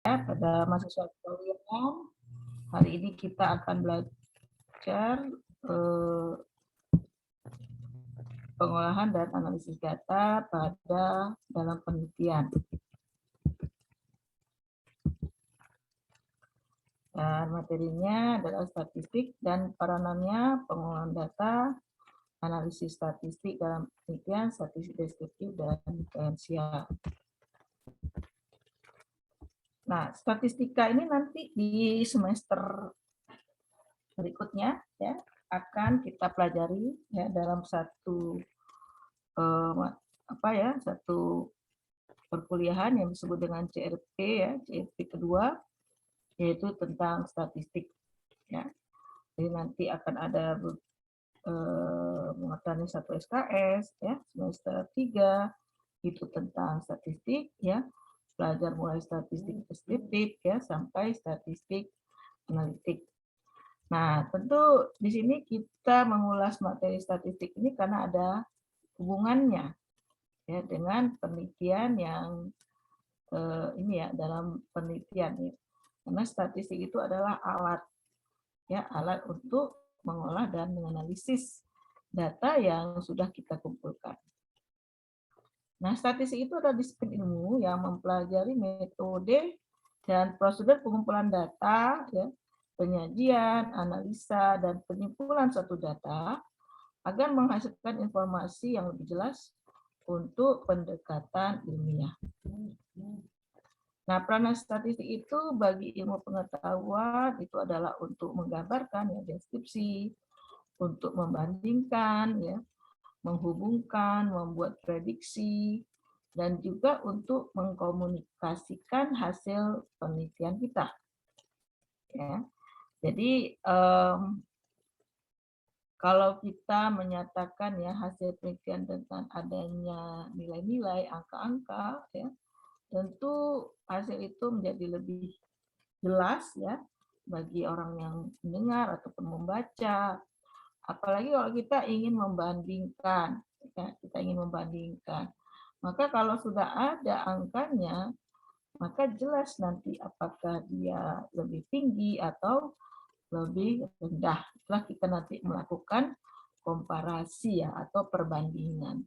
pada mahasiswa kalian. Hari ini kita akan belajar pengolahan dan analisis data dalam penelitian. Dan materinya adalah statistik dan peranannya pengolahan data, analisis statistik dalam penelitian, statistik deskriptif dan diferensial. Nah, statistika ini nanti di semester berikutnya ya akan kita pelajari ya dalam satu satu perkuliahan yang disebut dengan CRP ya, CRP kedua, yaitu tentang statistik ya. Jadi nanti akan ada muatannya satu SKS ya, semester 3 itu tentang statistik ya. Belajar mulai statistik deskriptif ya sampai statistik analitik. Nah, tentu di sini kita mengulas materi statistik ini karena ada hubungannya ya dengan penelitian yang ini ya dalam penelitian ya. Karena statistik itu adalah alat ya, alat untuk mengolah dan menganalisis data yang sudah kita kumpulkan. Nah, statistik itu adalah disiplin ilmu yang mempelajari metode dan prosedur pengumpulan data, ya, penyajian, analisa, dan penyimpulan suatu data agar menghasilkan informasi yang lebih jelas untuk pendekatan ilmiah. Nah, peranan statistik itu bagi ilmu pengetahuan itu adalah untuk menggambarkan ya, deskripsi, untuk membandingkan, ya, menghubungkan, membuat prediksi, dan juga untuk mengkomunikasikan hasil penelitian kita. Ya. Jadi kalau kita menyatakan ya hasil penelitian tentang adanya nilai-nilai, angka-angka, ya, tentu hasil itu menjadi lebih jelas ya bagi orang yang mendengar ataupun membaca. Apalagi kalau kita ingin membandingkan, ya, kita ingin membandingkan. Maka kalau sudah ada angkanya, maka jelas nanti apakah dia lebih tinggi atau lebih rendah. Setelah kita nanti melakukan komparasi ya atau perbandingan.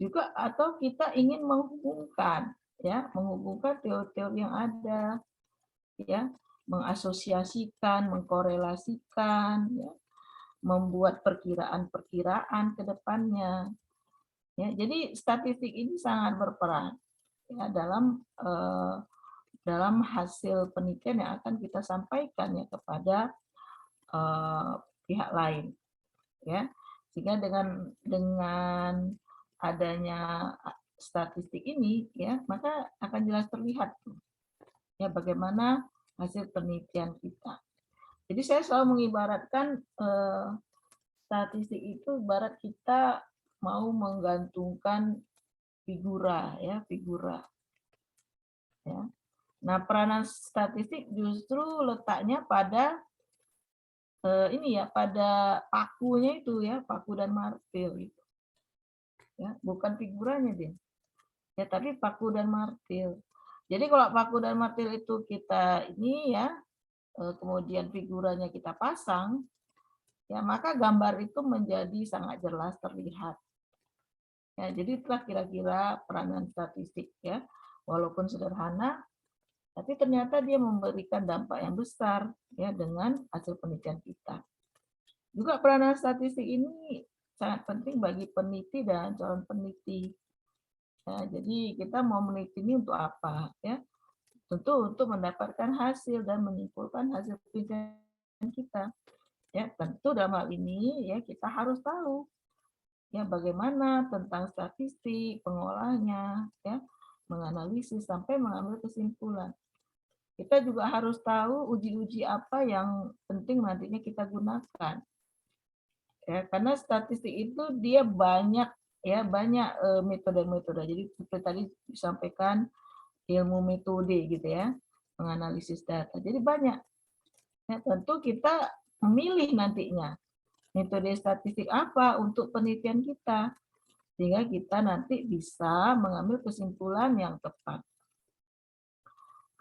Juga atau kita ingin menghubungkan ya, menghubungkan teori-teori yang ada ya, mengasosiasikan, mengkorelasikan ya, membuat perkiraan-perkiraan ke depannya. Ya, jadi statistik ini sangat berperan ya, dalam hasil penelitian yang akan kita sampaikan ya kepada pihak lain. Ya, sehingga dengan adanya statistik ini ya, maka akan jelas terlihat ya bagaimana hasil penelitian kita. Jadi saya selalu mengibaratkan statistik itu ibarat kita mau menggantungkan figura ya, figura. Ya. Nah, peranan statistik justru letaknya pada ini ya, pada pakunya itu ya, paku dan martil itu. Ya, bukan figuranya dia. Ya, tapi paku dan martil. Jadi kalau paku dan martil itu kita ini ya, kemudian figuranya kita pasang, ya maka gambar itu menjadi sangat jelas terlihat. Ya, jadi itulah kira-kira peranan statistik ya, walaupun sederhana, tapi ternyata dia memberikan dampak yang besar ya dengan hasil penelitian kita. Juga peranan statistik ini sangat penting bagi peneliti dan calon peneliti. Ya, jadi kita mau meneliti ini untuk apa ya? Tentu untuk mendapatkan hasil dan menyimpulkan hasil penelitian kita. Ya, tentu dalam hal ini ya kita harus tahu ya bagaimana tentang statistik, pengolahnya, ya, menganalisis sampai mengambil kesimpulan. Kita juga harus tahu uji-uji apa yang penting nantinya kita gunakan. Ya, karena statistik itu dia banyak ya, banyak metode-metode. Jadi seperti tadi disampaikan ilmu metode gitu ya, menganalisis data. Jadi banyak. Ya, tentu kita memilih nantinya metode statistik apa untuk penelitian kita, sehingga kita nanti bisa mengambil kesimpulan yang tepat.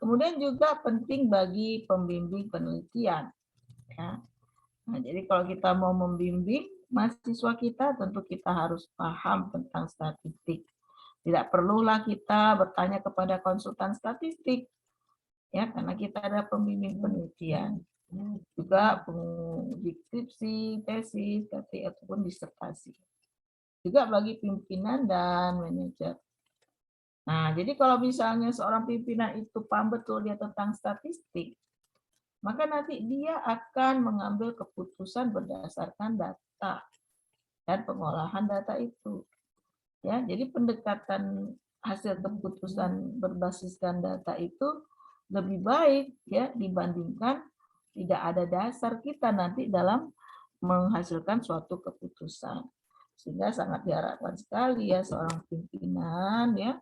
Kemudian juga penting bagi pembimbing penelitian. Ya. Nah, jadi kalau kita mau membimbing mahasiswa kita, tentu kita harus paham tentang statistik. Tidak perlulah kita bertanya kepada konsultan statistik, ya, karena kita ada pembimbing penelitian. Juga penguji skripsi, tesis, ataupun disertasi. Juga bagi pimpinan dan manajer. Nah, jadi kalau misalnya seorang pimpinan itu paham betul dia tentang statistik, maka nanti dia akan mengambil keputusan berdasarkan data dan pengolahan data itu. Ya, jadi pendekatan hasil keputusan berbasiskan data itu lebih baik ya dibandingkan tidak ada dasar kita nanti dalam menghasilkan suatu keputusan. Sehingga sangat diharapkan sekali ya seorang pimpinan ya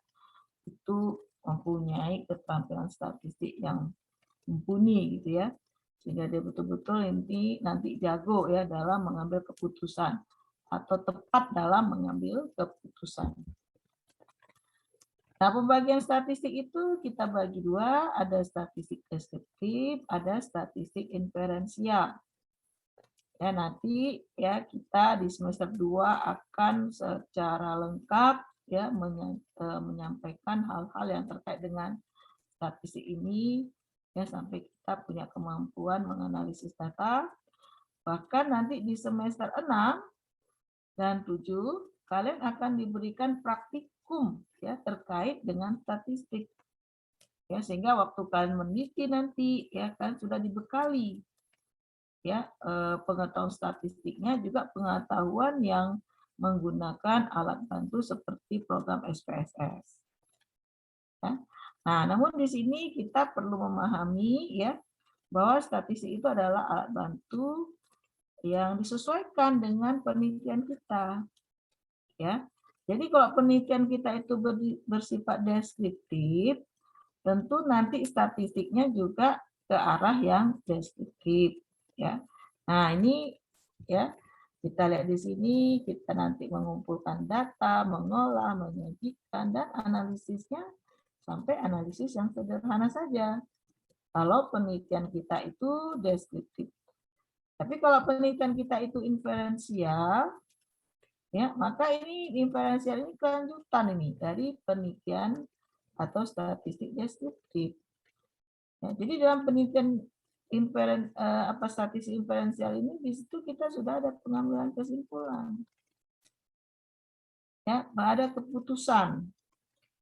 itu mempunyai keterampilan statistik yang mumpuni gitu ya, sehingga dia betul-betul nanti jago ya dalam mengambil keputusan atau tepat dalam mengambil keputusan. Nah, pembagian statistik itu kita bagi dua, ada statistik deskriptif, ada statistik inferensial. Ya, nanti ya kita di semester 2 akan secara lengkap ya menyampaikan hal-hal yang terkait dengan statistik ini ya sampai kita punya kemampuan menganalisis data. Bahkan nanti di semester 6 dan 7 kalian akan diberikan praktikum ya terkait dengan statistik. Ya, sehingga waktu kalian meneliti nanti ya kan sudah dibekali ya pengetahuan statistiknya juga pengetahuan yang menggunakan alat bantu seperti program SPSS. Ya. Nah, namun di sini kita perlu memahami ya bahwa statistik itu adalah alat bantu yang disesuaikan dengan penelitian kita. Ya. Jadi kalau penelitian kita itu bersifat deskriptif, tentu nanti statistiknya juga ke arah yang deskriptif. Ya. Nah, ini ya kita lihat di sini, kita nanti mengumpulkan data, mengolah, menyajikan, dan analisisnya sampai analisis yang sederhana saja. Kalau penelitian kita itu deskriptif. Tapi kalau penelitian kita itu inferensial, ya maka ini inferensial ini kelanjutan ini dari penelitian atau statistik deskriptif. Ya, jadi dalam penelitian statistik inferensial ini di situ kita sudah ada pengambilan kesimpulan. Ya, ada keputusan.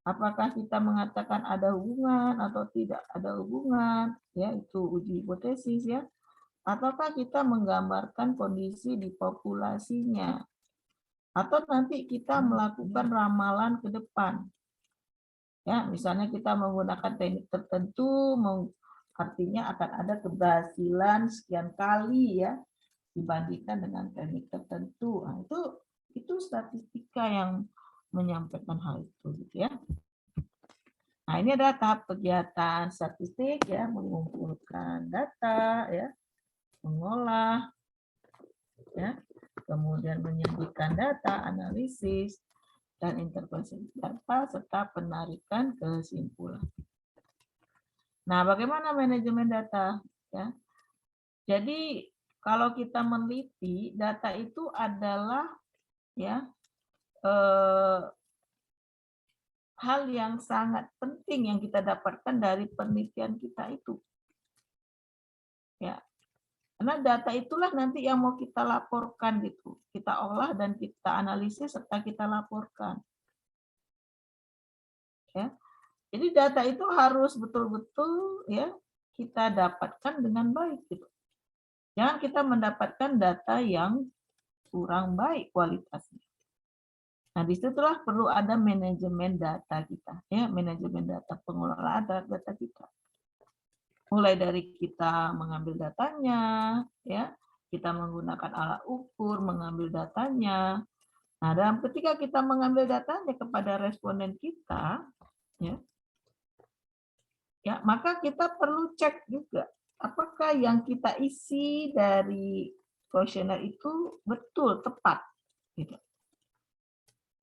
Apakah kita mengatakan ada hubungan atau tidak ada hubungan, ya itu uji hipotesis ya. Ataukah kita menggambarkan kondisi di populasinya. Atau nanti kita melakukan ramalan ke depan. Ya, misalnya kita menggunakan teknik tertentu, artinya akan ada keberhasilan sekian kali ya dibandingkan dengan teknik tertentu. Nah, itu statistika yang menyampaikan hal itu gitu ya. Nah, ini adalah tahap kegiatan statistik ya, mengumpulkan data ya, mengolah ya, kemudian menyajikan data, analisis dan interpretasi data serta penarikan kesimpulan. Nah, bagaimana manajemen data ya? Jadi kalau kita meneliti data itu adalah ya hal yang sangat penting yang kita dapatkan dari penelitian kita itu. Ya. Karena data itulah nanti yang mau kita laporkan gitu. Kita olah dan kita analisis serta kita laporkan. Ya. Jadi data itu harus betul-betul ya kita dapatkan dengan baik gitu. Jangan kita mendapatkan data yang kurang baik kualitasnya. Nah, disitulah perlu ada manajemen data kita, ya manajemen data, pengelolaan data kita. Mulai dari kita mengambil datanya, ya kita menggunakan alat ukur, mengambil datanya. Nah, dalam ketika kita mengambil datanya kepada responden kita, ya maka kita perlu cek juga apakah yang kita isi dari kuesioner itu betul tepat, gitu.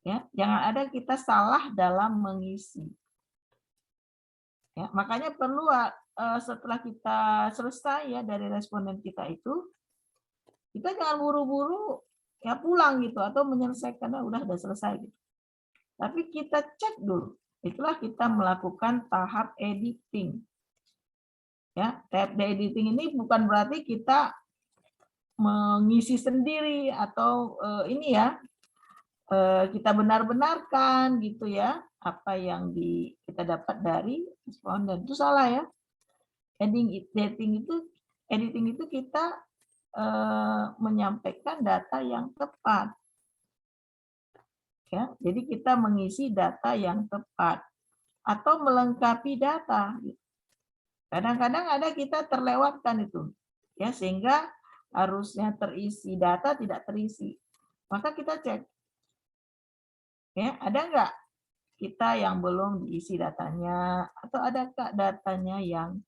Ya, jangan ada kita salah dalam mengisi. Ya, makanya perlu setelah kita selesai ya dari responden kita itu, kita jangan buru-buru ya pulang gitu atau menyelesaikan udah selesai gitu. Tapi kita cek dulu. Itulah kita melakukan tahap editing. Ya, tahap editing ini bukan berarti kita mengisi sendiri atau ini ya kita benar-benarkan gitu ya apa yang kita dapat dari responden. Itu salah ya. Editing itu kita menyampaikan data yang tepat. Ya, jadi kita mengisi data yang tepat atau melengkapi data. Kadang-kadang ada kita terlewatkan itu, ya sehingga harusnya terisi data tidak terisi. Maka kita cek, ya ada nggak kita yang belum diisi datanya atau adakah datanya yang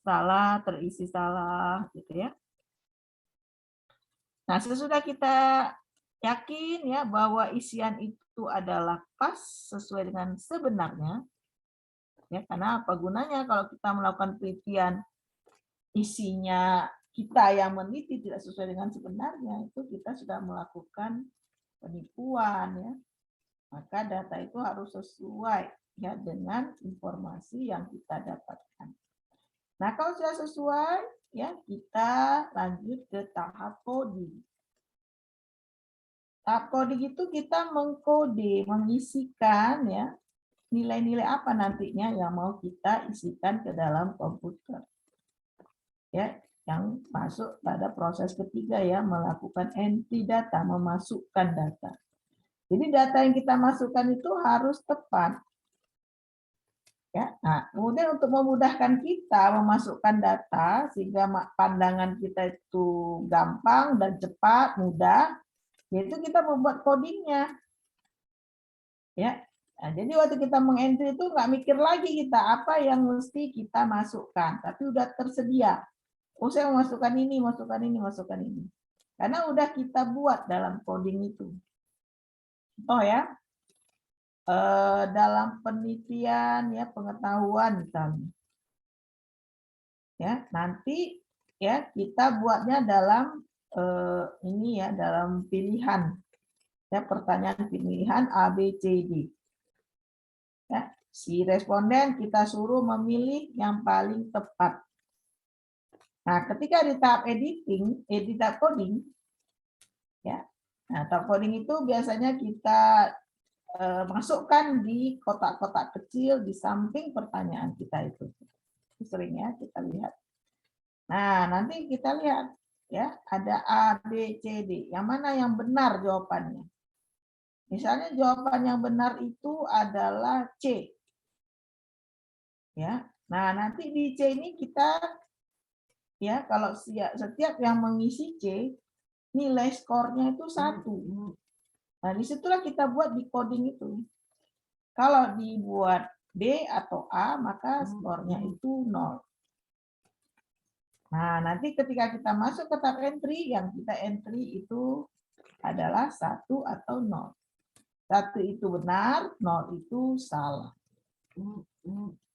salah terisi salah gitu ya. Nah sesudah kita yakin ya bahwa isian itu adalah pas sesuai dengan sebenarnya, ya karena apa gunanya kalau kita melakukan penelitian isinya kita yang meneliti tidak sesuai dengan sebenarnya, itu kita sudah melakukan penipuan ya. Maka data itu harus sesuai ya dengan informasi yang kita dapatkan. Nah, kalau sudah sesuai ya kita lanjut ke tahap coding. Tahap coding itu kita mengkode, mengisikan ya nilai-nilai apa nantinya yang mau kita isikan ke dalam komputer. Ya, yang masuk pada proses ketiga ya, melakukan entry data, memasukkan data. Jadi data yang kita masukkan itu harus tepat. Ya, nah, kemudian untuk memudahkan kita memasukkan data sehingga pandangan kita itu gampang dan cepat, mudah, yaitu kita membuat codingnya. Ya, nah, jadi waktu kita mengentry itu nggak mikir lagi kita apa yang mesti kita masukkan, tapi udah tersedia. Oh, saya masukkan ini, masukkan ini, masukkan ini. Karena udah kita buat dalam coding itu. Oh ya, dalam penelitian ya pengetahuan misalnya. Ya, nanti ya kita buatnya dalam ini ya dalam pilihan. Ya, pertanyaan pilihan A, B, C, D. Ya, si responden kita suruh memilih yang paling tepat. Nah, ketika di tahap editing, tahap coding, ya. Nah, tahap coding itu biasanya kita masukkan di kotak-kotak kecil di samping pertanyaan kita itu. Sering ya kita lihat. Nah, nanti kita lihat ya, ada A, B, C, D. Yang mana yang benar jawabannya? Misalnya jawaban yang benar itu adalah C. Ya. Nah, nanti di C ini kita ya kalau setiap yang mengisi C nilai skornya itu 1. Nah, disitulah kita buat di coding itu. Kalau dibuat B atau A, maka skornya itu 0. Nah, nanti ketika kita masuk ke tab entry, yang kita entry itu adalah 1 atau 0. 1 itu benar, 0 itu salah.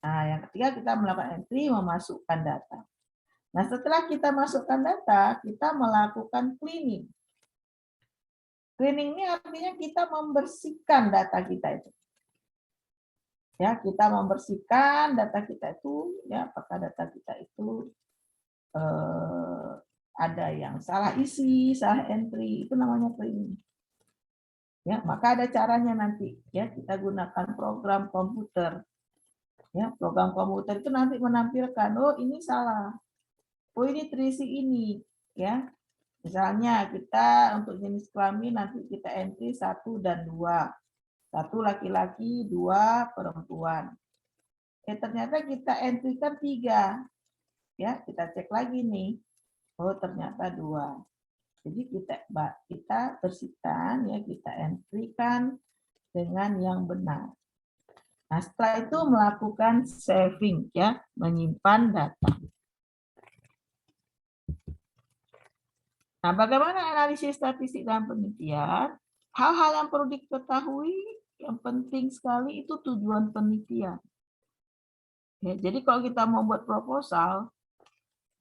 Nah, yang ketiga kita melakukan entry, memasukkan data. Nah, setelah kita masukkan data, kita melakukan cleaning. Cleaning ini artinya kita membersihkan data kita itu. Ya, kita membersihkan data kita itu, ya, apakah data kita itu ada yang salah isi, salah entry, itu namanya cleaning. Ya, maka ada caranya nanti, ya, kita gunakan program komputer. Ya, program komputer itu nanti menampilkan, oh ini salah, oh ini terisi ini, ya. Misalnya kita untuk jenis kelamin nanti kita entry 1 dan 2. 1 laki-laki, 2 perempuan. Ternyata kita entry kan 3. Ya, kita cek lagi nih. Oh, ternyata 2. Jadi kita bersihkan ya, kita entry-kan dengan yang benar. Nah, setelah itu melakukan saving ya, menyimpan data. Nah, bagaimana analisis statistik dalam penelitian? Hal-hal yang perlu diketahui yang penting sekali itu tujuan penelitian. Ya, jadi kalau kita mau buat proposal,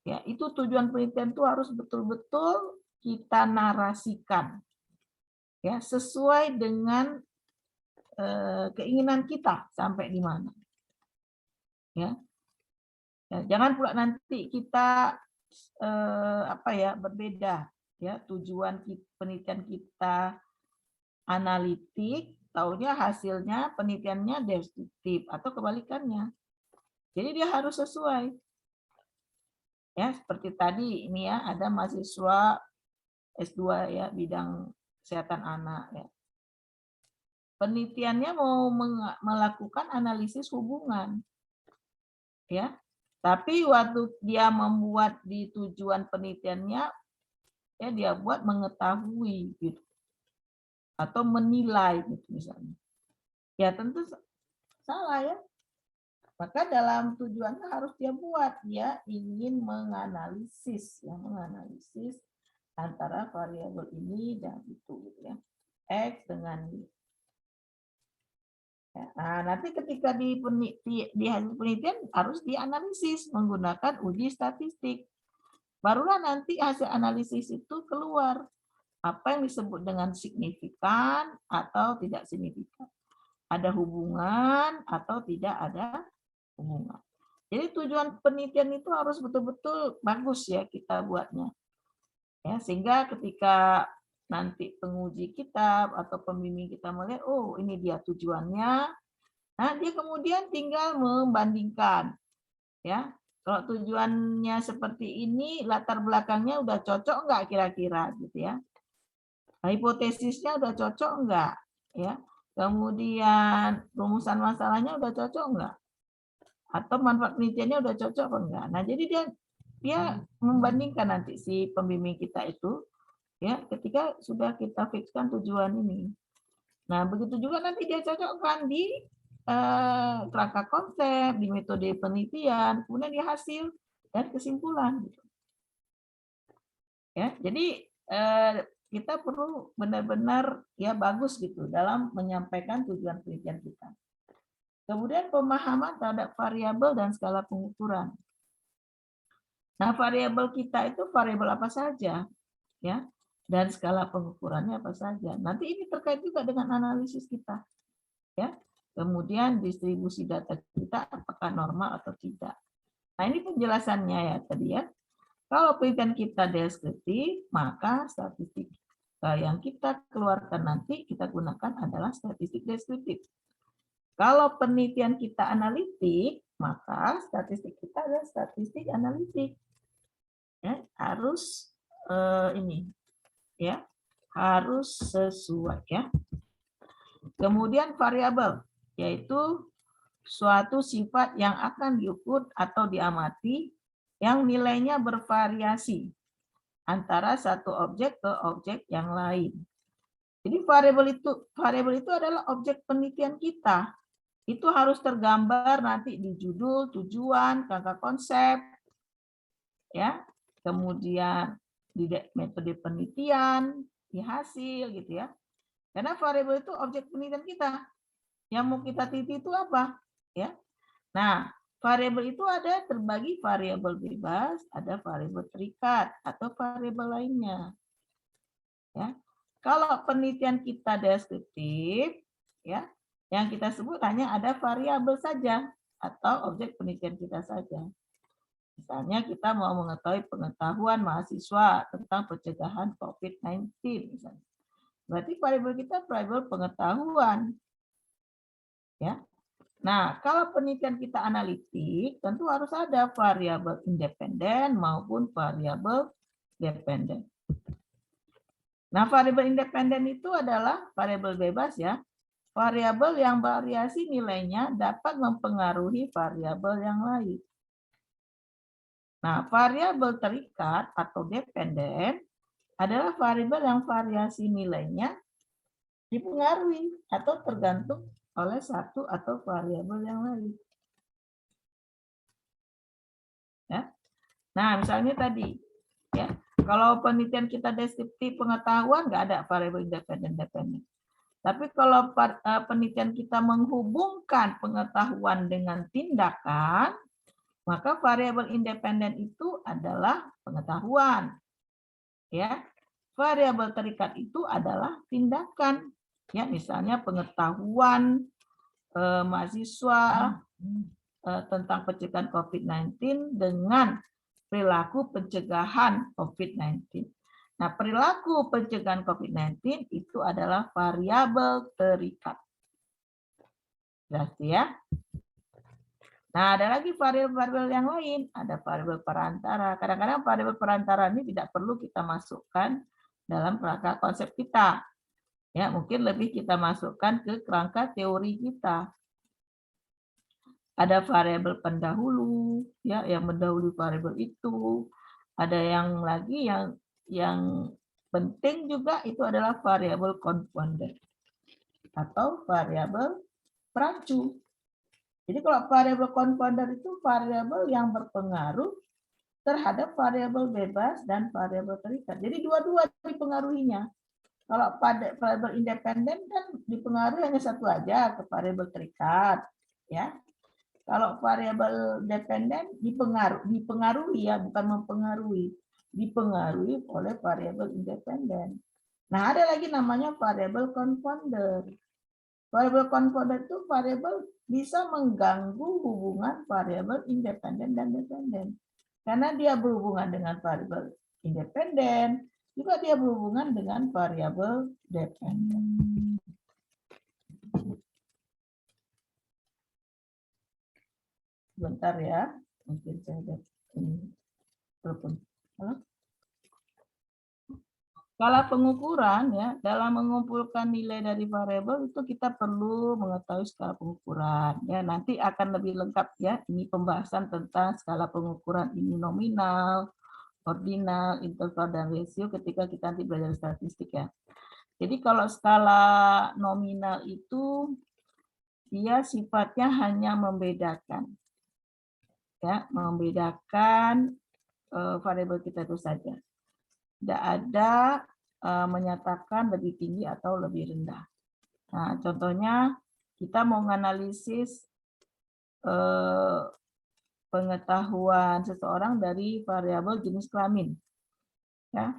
ya itu tujuan penelitian itu harus betul-betul kita narasikan, ya sesuai dengan keinginan kita sampai di mana. Ya, ya jangan pula nanti kita berbeda, ya tujuan penelitian kita analitik, taunya hasilnya penelitiannya deskriptif atau kebalikannya. Jadi dia harus sesuai. Ya, seperti tadi ini ya ada mahasiswa S2 ya bidang kesehatan anak ya. Penelitiannya mau melakukan analisis hubungan. Ya. Tapi waktu dia membuat di tujuan penelitiannya ya dia buat mengetahui gitu. Atau menilai gitu misalnya. Ya tentu salah ya. Maka dalam tujuannya harus dia buat, dia ingin menganalisis, ya, menganalisis antara variabel ini dan itu, gitu ya, X dengan Y. Nah, nanti ketika di hasil penelitian harus dianalisis menggunakan uji statistik. Barulah nanti hasil analisis itu keluar apa yang disebut dengan signifikan atau tidak signifikan. Ada hubungan atau tidak ada hubungan. Jadi tujuan penelitian itu harus betul-betul bagus ya kita buatnya. Ya, sehingga ketika nanti penguji kita atau pembimbing kita melihat, oh ini dia tujuannya, nah dia kemudian tinggal membandingkan. Ya, kalau tujuannya seperti ini, latar belakangnya udah cocok enggak kira-kira gitu ya. Hipotesisnya udah cocok enggak? Ya. Kemudian rumusan masalahnya udah cocok enggak? Atau manfaat penelitiannya udah cocok apa enggak. Nah, jadi dia membandingkan nanti si pembimbing kita itu ya ketika sudah kita fixkan tujuan ini. Nah, begitu juga nanti dia cocokkan di kerangka konsep, di metode penelitian, kemudian di hasil dan kesimpulan gitu. Ya, jadi kita perlu benar-benar ya bagus gitu dalam menyampaikan tujuan penelitian kita. Kemudian pemahaman terhadap variabel dan skala pengukuran. Nah, variabel kita itu variabel apa saja, ya, dan skala pengukurannya apa saja. Nanti ini terkait juga dengan analisis kita, ya. Kemudian distribusi data kita apakah normal atau tidak. Nah, ini penjelasannya ya tadi ya. Kalau penelitian kita deskriptif, maka statistik yang kita keluarkan nanti kita gunakan adalah statistik deskriptif. Kalau penelitian kita analitik, maka statistik kita adalah statistik analitik. Ya, harus ini ya, harus sesuai ya. Kemudian variabel yaitu suatu sifat yang akan diukur atau diamati yang nilainya bervariasi antara satu objek ke objek yang lain. Jadi variabel itu adalah objek penelitian kita. Itu harus tergambar nanti di judul, tujuan, kerangka konsep, ya, kemudian di metode penelitian, di hasil, gitu ya. Karena variabel itu objek penelitian kita. Yang mau kita teliti itu apa? Ya. Nah, variabel itu ada terbagi variabel bebas, ada variabel terikat atau variabel lainnya. Ya. Kalau penelitian kita deskriptif, ya, yang kita sebut hanya ada variabel saja atau objek penelitian kita saja. Misalnya kita mau mengetahui pengetahuan mahasiswa tentang pencegahan COVID-19 misalnya. Berarti variabel kita variabel pengetahuan. Ya. Nah, kalau penelitian kita analitik, tentu harus ada variabel independen maupun variabel dependen. Nah, variabel independen itu adalah variabel bebas ya. Variabel yang variasi nilainya dapat mempengaruhi variabel yang lain. Nah, variabel terikat atau dependen adalah variabel yang variasi nilainya dipengaruhi atau tergantung oleh satu atau variabel yang lain. Ya. Nah, misalnya tadi, ya, kalau penelitian kita deskriptif pengetahuan nggak ada variabel independen. Tapi kalau penelitian kita menghubungkan pengetahuan dengan tindakan, maka variabel independen itu adalah pengetahuan. Ya, variabel terikat itu adalah tindakan. Ya, misalnya pengetahuan mahasiswa tentang pencegahan COVID-19 dengan perilaku pencegahan COVID-19. Nah, perilaku pencegahan COVID-19 itu adalah variabel terikat. Jelas ya? Nah, ada lagi variabel-variabel yang lain. Ada variabel perantara. Kadang-kadang variabel perantara ini tidak perlu kita masukkan dalam kerangka konsep kita. Ya, mungkin lebih kita masukkan ke kerangka teori kita. Ada variabel pendahulu, ya, yang mendahului variabel itu. Ada yang lagi yang penting juga itu adalah variabel confounder atau variabel perancu. Jadi kalau variabel confounder itu variabel yang berpengaruh terhadap variabel bebas dan variabel terikat. Jadi dua-dua dipengaruhinya. Kalau pada variabel independen kan dipengaruhi hanya satu aja, ke variabel terikat, ya. Kalau variabel dependen dipengaruhi ya, bukan mempengaruhi, dipengaruhi oleh variabel independen. Nah, ada lagi namanya variabel confounder. Variabel confounder itu variabel bisa mengganggu hubungan variabel independen dan dependen. Karena dia berhubungan dengan variabel independen, juga dia berhubungan dengan variabel dependen. Sebentar ya, mungkin saya ada telepon. Halo? Skala pengukuran ya, dalam mengumpulkan nilai dari variabel itu kita perlu mengetahui skala pengukuran. Ya, nanti akan lebih lengkap ya, ini pembahasan tentang skala pengukuran ini nominal, ordinal, interval dan rasio ketika kita nanti belajar statistik ya. Jadi kalau skala nominal itu dia sifatnya hanya membedakan. Ya, membedakan variabel kita itu saja. Tidak ada menyatakan lebih tinggi atau lebih rendah. Nah, contohnya kita mau menganalisis pengetahuan seseorang dari variabel jenis kelamin. Ya.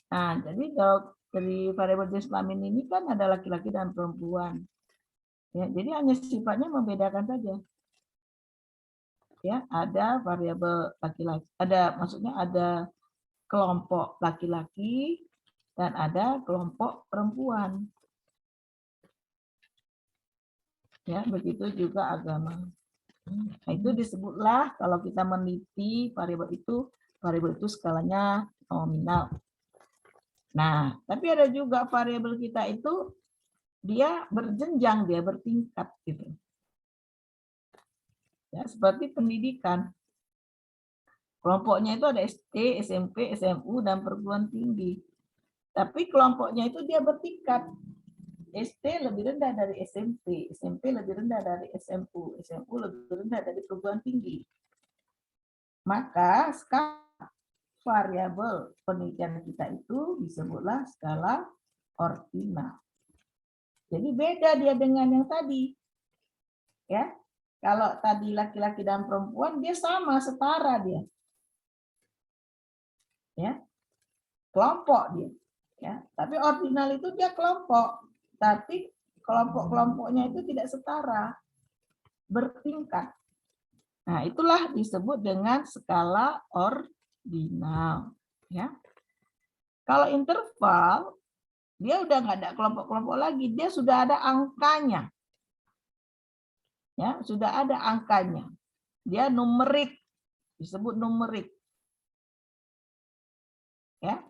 Nah, jadi kalau dari variabel jenis kelamin ini kan ada laki-laki dan perempuan. Ya, jadi hanya sifatnya membedakan saja. Ya, ada variabel laki-laki, maksudnya ada kelompok laki-laki dan ada kelompok perempuan. Ya, begitu juga agama. Nah, itu disebutlah kalau kita meneliti variabel itu skalanya nominal. Nah, tapi ada juga variabel kita itu dia berjenjang, dia bertingkat gitu. Ya, seperti pendidikan. Kelompoknya itu ada SD, SMP, SMU, dan perguruan tinggi. Tapi kelompoknya itu dia bertingkat. SD lebih rendah dari SMP, SMP lebih rendah dari SMU, SMU lebih rendah dari perguruan tinggi. Maka skala variabel penelitian kita itu disebutlah skala ordinal. Jadi beda dia dengan yang tadi. Ya. Kalau tadi laki-laki dan perempuan dia sama, setara dia. Ya. Kelompok dia. Ya. Tapi ordinal itu dia kelompok, tapi kelompok-kelompoknya itu tidak setara, bertingkat. Nah, itulah disebut dengan skala ordinal. Ya. Kalau interval, dia udah nggak ada kelompok-kelompok lagi, dia sudah ada angkanya. Ya, sudah ada angkanya. Dia numerik, disebut numerik. Ya.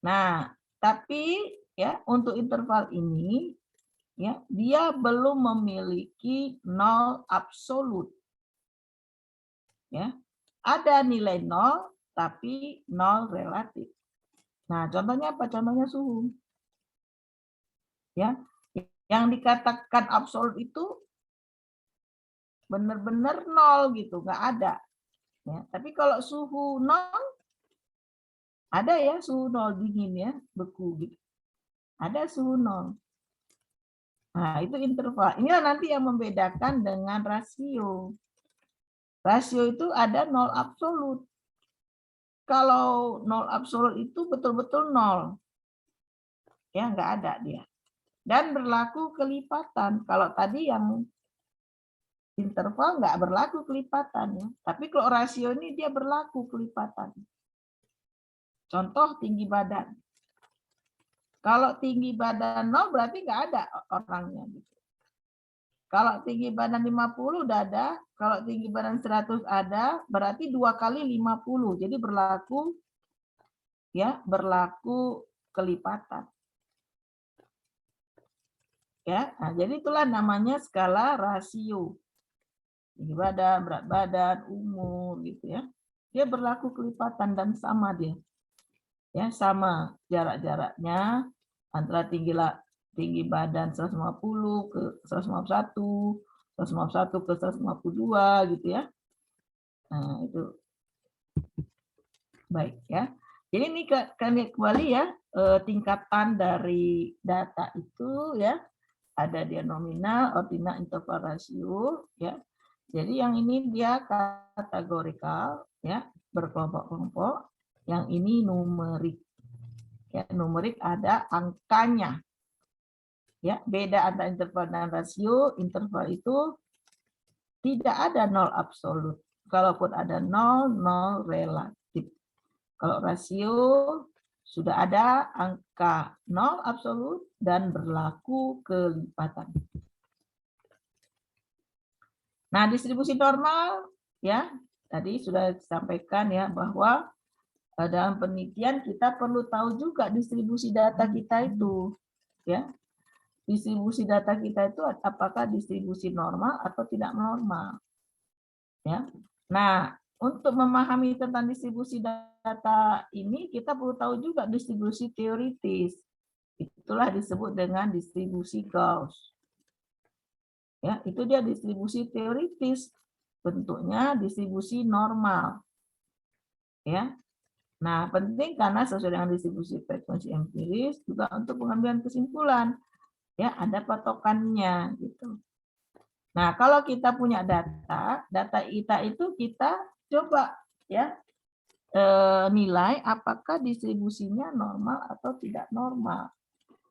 Nah, tapi ya untuk interval ini ya, dia belum memiliki nol absolut. Ya. Ada nilai nol tapi nol relatif. Nah, contohnya apa? Contohnya suhu. Ya. Yang dikatakan absolut itu benar-benar nol gitu, nggak ada. Ya, tapi kalau suhu nol, ada ya suhu nol dingin ya, beku gitu. Ada suhu nol. Nah, itu interval. Inilah nanti yang membedakan dengan rasio. Rasio itu ada nol absolut. Kalau nol absolut itu betul-betul nol. Ya, nggak ada dia. Dan berlaku kelipatan. Kalau tadi yang interval nggak berlaku kelipatan ya. Tapi kalau rasio ini dia berlaku kelipatan. Contoh tinggi badan. Kalau tinggi badan 0 berarti nggak ada orangnya. Kalau tinggi badan 50 udah ada, kalau tinggi badan 100 ada, berarti 2 kali 50. Jadi berlaku ya, berlaku kelipatan. Ya, nah, jadi itulah namanya skala rasio. Tinggi badan, berat badan, umur gitu ya. Dia berlaku kelipatan dan sama dia. Ya, sama jarak-jaraknya antara tinggi badan 150 ke 151, 151 ke 152 gitu ya. Nah, itu baik ya. Jadi ini kembali ya, tingkatan dari data itu ya, ada dia nominal, ordinal, interval, rasio ya. Jadi yang ini dia kategorikal ya, berkelompok-kelompok. Yang ini numerik. Ya, numerik ada angkanya. Ya, beda antara interval dan rasio. Interval itu tidak ada nol absolut. Kalaupun ada nol, nol relatif. Kalau rasio sudah ada angka nol absolut dan berlaku kelipatan. Nah, distribusi normal ya, tadi sudah disampaikan ya bahwa dalam penelitian kita perlu tahu juga distribusi data kita itu ya. Distribusi data kita itu apakah distribusi normal atau tidak normal. Ya. Nah, untuk memahami tentang distribusi data ini, kita perlu tahu juga distribusi teoritis. Itulah disebut dengan distribusi Gauss. Ya, itu dia distribusi teoritis. Bentuknya distribusi normal. Ya. Nah, penting karena sesuai dengan distribusi frekuensi empiris juga untuk pengambilan kesimpulan. Ya, ada patokannya gitu. Nah, kalau kita punya data kita itu kita coba ya nilai apakah distribusinya normal atau tidak normal.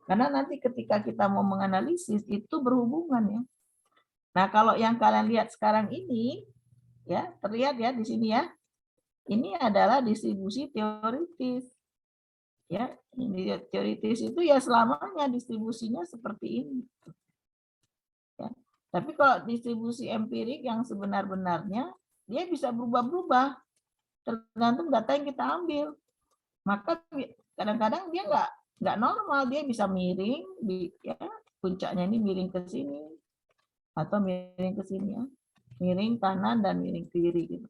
Karena nanti ketika kita mau menganalisis itu berhubungan ya. Nah, kalau yang kalian lihat sekarang ini ya, terlihat ya di sini ya. Ini adalah distribusi teoritis. Ya, ini teoritis itu ya selamanya distribusinya seperti ini. Ya. Tapi kalau distribusi empirik yang sebenar-benarnya, dia bisa berubah-berubah tergantung data yang kita ambil. Maka kadang-kadang dia nggak normal, dia bisa miring, ya, puncaknya ini miring ke sini atau miring ke sini ya, miring kanan dan miring kiri gitu.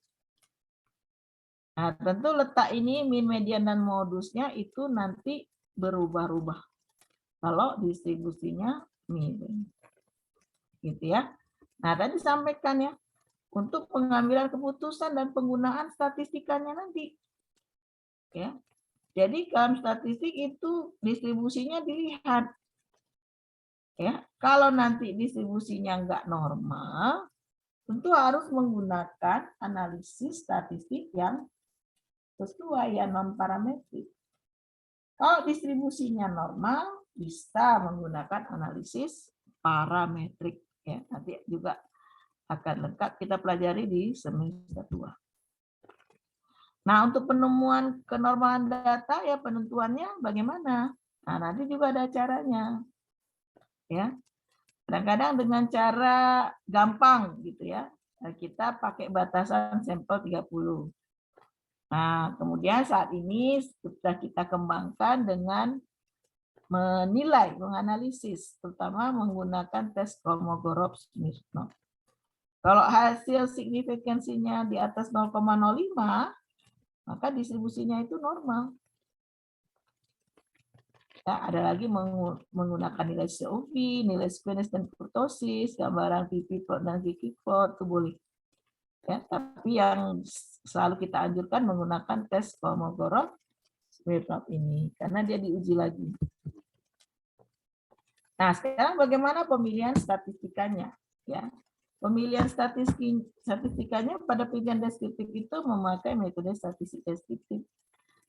Nah, tentu letak ini min, median, dan modusnya itu nanti berubah-ubah kalau distribusinya miring. Gitu ya. Nah, tadi disampaikan ya, untuk pengambilan keputusan dan penggunaan statistikanya nanti. Ya. Jadi dalam statistik itu distribusinya dilihat. Ya, kalau nanti distribusinya nggak normal, tentu harus menggunakan analisis statistik yang sesuai ya, non parametrik. Kalau distribusinya normal, bisa menggunakan analisis parametrik. Ya, nanti juga akan lengkap kita pelajari di semester 2. Nah, untuk penemuan kenormalan data ya penentuannya bagaimana? Nah, nanti juga ada caranya. Ya. Kadang-kadang dengan cara gampang gitu ya. Kita pakai batasan sampel 30. Nah, kemudian saat ini sudah kita kembangkan dengan menilai, menganalisis, terutama menggunakan tes Kolmogorov-Smirnov. Kalau hasil signifikansinya di atas 0,05, maka distribusinya itu normal. Ya, ada lagi menggunakan nilai COV, nilai squamous dan kurtosis, gambaran PP plot dan Vicky plot, itu boleh. Ya, tapi yang selalu kita anjurkan menggunakan tes Kolmogorov-Smirnov ini, karena dia diuji lagi. Nah, sekarang bagaimana pemilihan statistikanya? Ya, pemilihan statistikanya pada pilihan deskriptif itu memakai metode statistik deskriptif.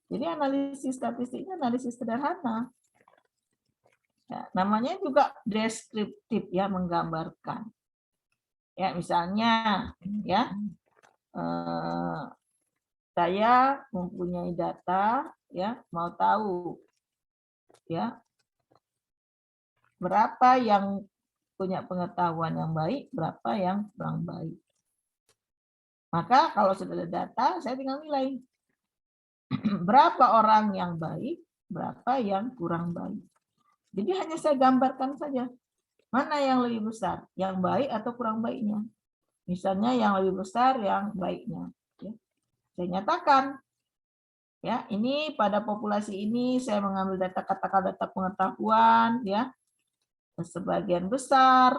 Jadi analisis statistiknya analisis sederhana. Ya, namanya juga deskriptif ya, menggambarkan. Ya, misalnya ya saya mempunyai data ya, mau tahu ya berapa yang punya pengetahuan yang baik, berapa yang kurang baik. Maka kalau sudah ada data, saya tinggal nilai berapa orang yang baik, berapa yang kurang baik. Jadi hanya saya gambarkan saja mana yang lebih besar, yang baik atau kurang baiknya. Misalnya yang lebih besar yang baiknya. Ya. Saya nyatakan, ya ini pada populasi ini saya mengambil data katakan data pengetahuan, ya sebagian besar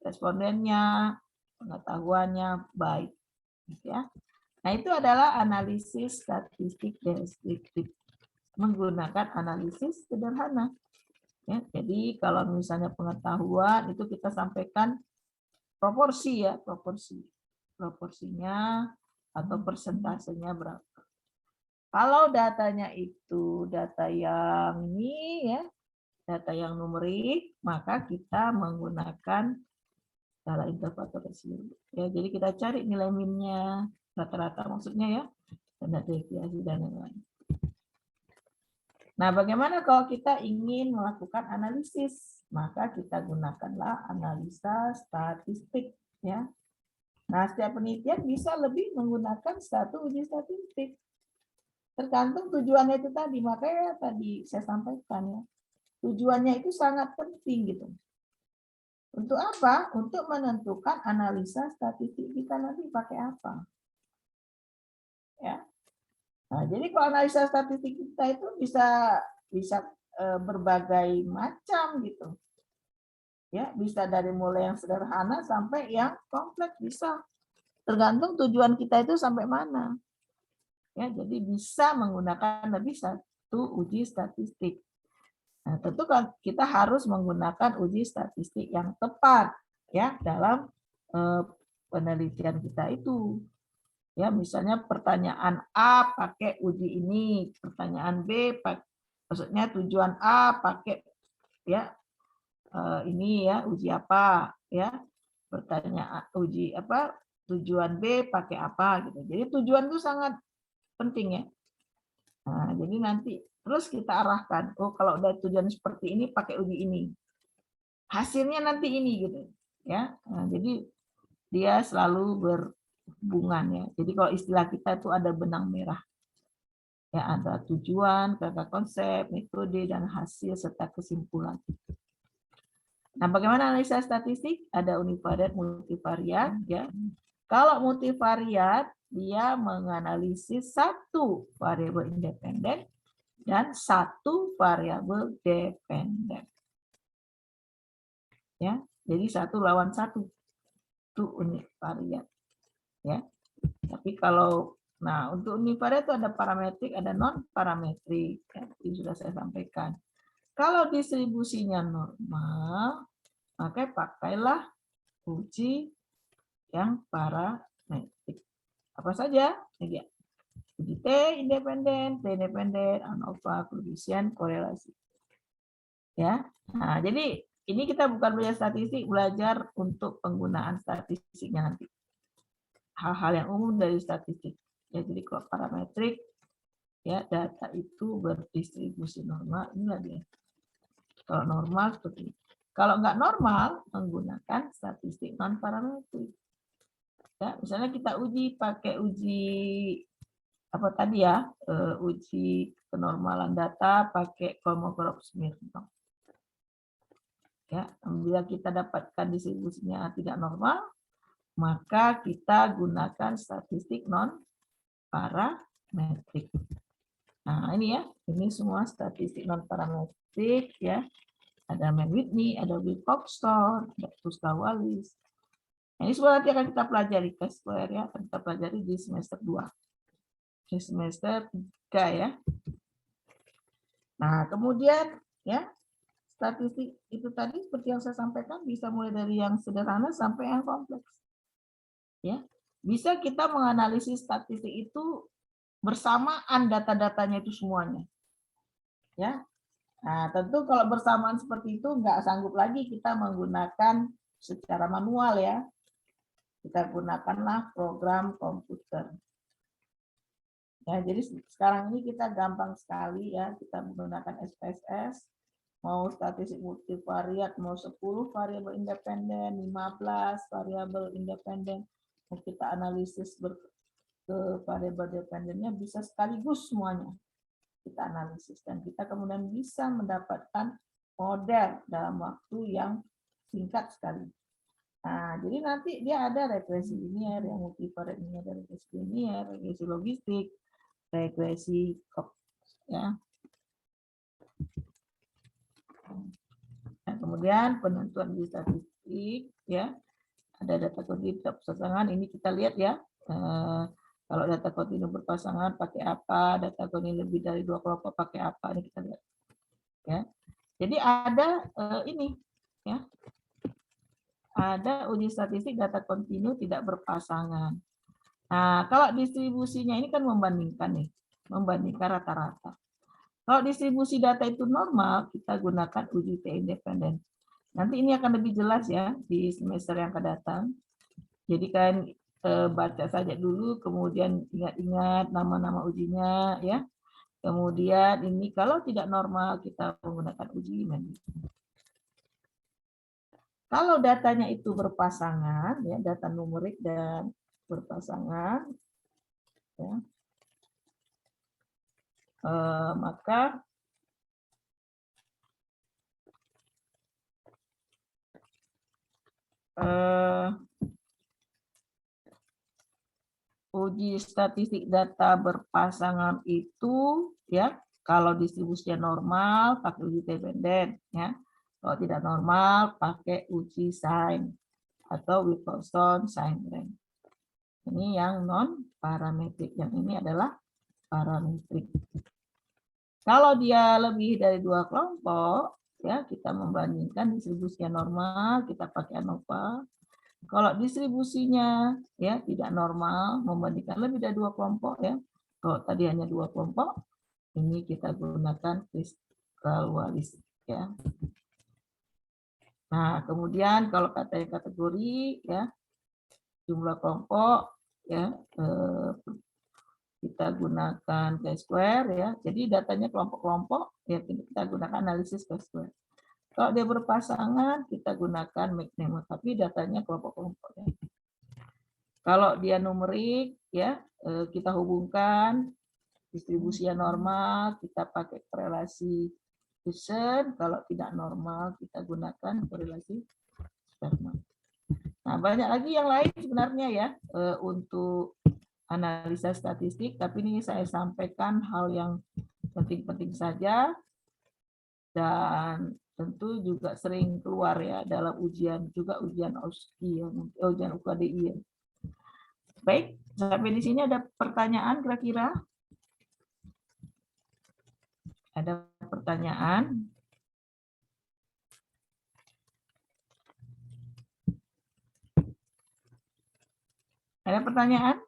respondennya pengetahuannya baik, ya. Nah itu adalah analisis statistik deskriptif menggunakan analisis sederhana. Ya, jadi kalau misalnya pengetahuan itu kita sampaikan proporsi ya, proporsinya atau persentasenya berapa. Kalau datanya itu data yang ini ya, data yang numerik, maka kita menggunakan skala intervalator rasio. Ya, jadi kita cari nilai minnya, rata-rata maksudnya ya, standar deviasi dan lain-lain. Nah, bagaimana kalau kita ingin melakukan analisis? Maka kita gunakanlah analisa statistik ya. Nah, setiap penelitian bisa lebih menggunakan satu uji statistik. Tergantung tujuannya itu tadi, makanya tadi saya sampaikan ya. Tujuannya itu sangat penting gitu. Untuk apa? Untuk menentukan analisa statistik kita nanti pakai apa. Ya. Nah, jadi kalau analisa statistik kita itu bisa berbagai macam gitu. Ya, bisa dari mulai yang sederhana sampai yang kompleks bisa. Tergantung tujuan kita itu sampai mana. Ya, jadi bisa menggunakan lebih satu uji statistik. Nah, tentu kan kita harus menggunakan uji statistik yang tepat ya dalam penelitian kita itu. Ya, misalnya pertanyaan A pakai uji ini, pertanyaan B maksudnya tujuan A pakai ya ini ya uji apa ya. Pertanyaan uji apa tujuan B pakai apa gitu. Jadi tujuan itu sangat penting ya. Nah, jadi nanti terus kita arahkan, oh kalau udah tujuan seperti ini pakai uji ini. Hasilnya nanti ini gitu ya. Nah, jadi dia selalu berhubungan ya. Jadi kalau istilah kita itu ada benang merah. Ya, ada tujuan, kata konsep, metode dan hasil serta kesimpulan. Nah, bagaimana analisa statistik? Ada univariat, multivariat ya. Kalau multivariat dia menganalisis satu variabel independen dan satu variabel dependen. Ya, jadi satu lawan satu itu univariat. Ya, tapi kalau untuk univariat itu ada parametrik, ada non parametrik. Ya, itu sudah saya sampaikan. Kalau distribusinya normal, maka pakailah uji yang parametrik. Apa saja? Uji T independen, T independen, ANOVA, koefisien, korelasi. Ya, nah jadi ini kita bukan belajar statistik, belajar untuk penggunaan statistiknya nanti. Hal-hal yang umum dari statistik. Ya, jadi kalau parametrik, ya data itu berdistribusi normal, inilah dia. Kalau normal seperti ini. Kalau nggak normal, menggunakan statistik non parametrik. Ya, misalnya kita uji pakai uji apa tadi ya, uji kenormalan data pakai Kolmogorov-Smirnov. Ya, bila kita dapatkan distribusinya tidak normal, maka kita gunakan statistik non parametrik. Nah, ini ya, ini semua statistik non parametrik ya. Ada Mann-Whitney, ada Wilcoxon, ada Puska-Wallis. Nah, ini semua nanti akan kita pelajari K-square ya, akan kita pelajari di semester 2. Di semester 3 ya. Nah, kemudian ya, statistik itu tadi seperti yang saya sampaikan bisa mulai dari yang sederhana sampai yang kompleks. Ya, bisa kita menganalisis statistik itu bersamaan data-datanya itu semuanya. Ya, nah tentu kalau bersamaan seperti itu nggak sanggup lagi kita menggunakan secara manual ya. Kita gunakanlah program komputer. Ya, jadi sekarang ini kita gampang sekali ya, kita menggunakan SPSS, mau statistik multivariat, mau 10 variabel independen, 15 variabel independen, mau kita analisis ke variabel dependennya bisa sekaligus semuanya kita analisis dan kita kemudian bisa mendapatkan model dalam waktu yang singkat sekali. Nah, jadi nanti dia ada regresi linier, yang multivariat ini ada regresi linier, regresi logistik, regresi ya. Nah, kemudian penentuan di statistik ya. Ada data kontinu berpasangan, ini kita lihat ya. Kalau data kontinu berpasangan pakai apa, data kontinu lebih dari 2 kelompok pakai apa, ini kita lihat. Ya. Jadi ada ini ya. Ada uji statistik data kontinu tidak berpasangan. Nah, kalau distribusinya ini kan membandingkan nih, membandingkan rata-rata. Kalau distribusi data itu normal, kita gunakan uji T independen. Nanti ini akan lebih jelas ya di semester yang akan datang. Jadi kan baca saja dulu, kemudian ingat-ingat nama-nama ujinya ya. Kemudian ini kalau tidak normal kita menggunakan uji Mendy. Kalau datanya itu berpasangan, ya data numerik dan berpasangan, ya, maka uji statistik data berpasangan itu, ya kalau distribusinya normal pakai uji dependen, ya. Kalau tidak normal, pakai uji sign atau Wilcoxon sign rank. Ini yang non-parametrik. Yang ini adalah parametrik. Kalau dia lebih dari 2 kelompok, ya kita membandingkan distribusinya normal, kita pakai ANOVA. Kalau distribusinya ya tidak normal, membandingkan lebih dari 2 kelompok, ya. Kalau tadi hanya 2 kelompok, ini kita gunakan Kruskal Wallis, ya. Nah, kemudian kalau katanya kategori ya jumlah kelompok ya kita gunakan chi-square ya. Jadi datanya kelompok-kelompok ya kita gunakan analisis chi-square. Kalau dia berpasangan kita gunakan McNamara, tapi datanya kelompok-kelompok ya. Kalau dia numerik ya kita hubungkan distribusinya normal, kita pakai korelasi Pearson, kalau tidak normal kita gunakan korelasi Sperman. Nah, banyak lagi yang lain sebenarnya ya untuk analisa statistik, tapi ini saya sampaikan hal yang penting-penting saja dan tentu juga sering keluar ya dalam ujian juga ujian OSCE, ujian UKDI. Ya. Baik, sampai di sini ada pertanyaan kira-kira? Ada pertanyaan? Ada pertanyaan?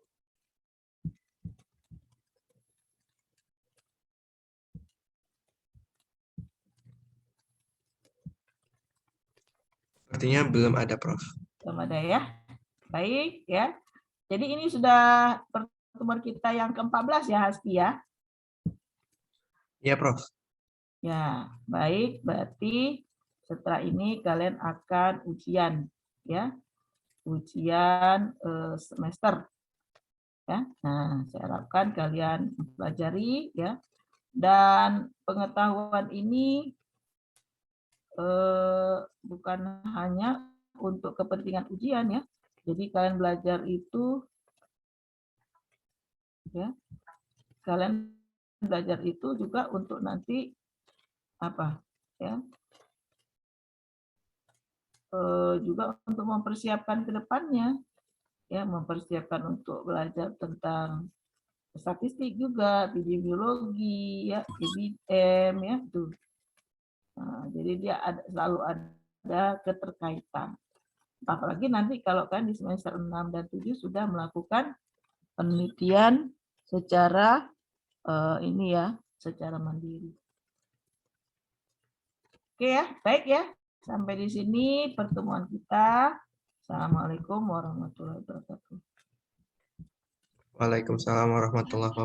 Sepertinya belum ada, Prof. Belum ada ya. Baik ya. Jadi ini sudah pertemuan kita yang ke-14 ya, Hasti ya. Iya, Prof. Ya, baik. Berarti setelah ini kalian akan ujian ya. Ujian semester. Ya. Nah, saya harapkan kalian pelajari ya. Dan pengetahuan ini bukan hanya untuk kepentingan ujian ya. Jadi kalian belajar itu ya. Kalian belajar itu juga untuk nanti apa ya juga untuk mempersiapkan ke depannya ya, mempersiapkan untuk belajar tentang statistik juga, epidemiologi ya, IBM ya tuh. Nah, jadi dia selalu ada keterkaitan. Apalagi nanti kalau kan di semester 6 dan 7 sudah melakukan penelitian secara secara mandiri. Oke ya, baik ya. Sampai di sini pertemuan kita. Assalamualaikum warahmatullahi wabarakatuh. Waalaikumsalam warahmatullahi wabarakatuh.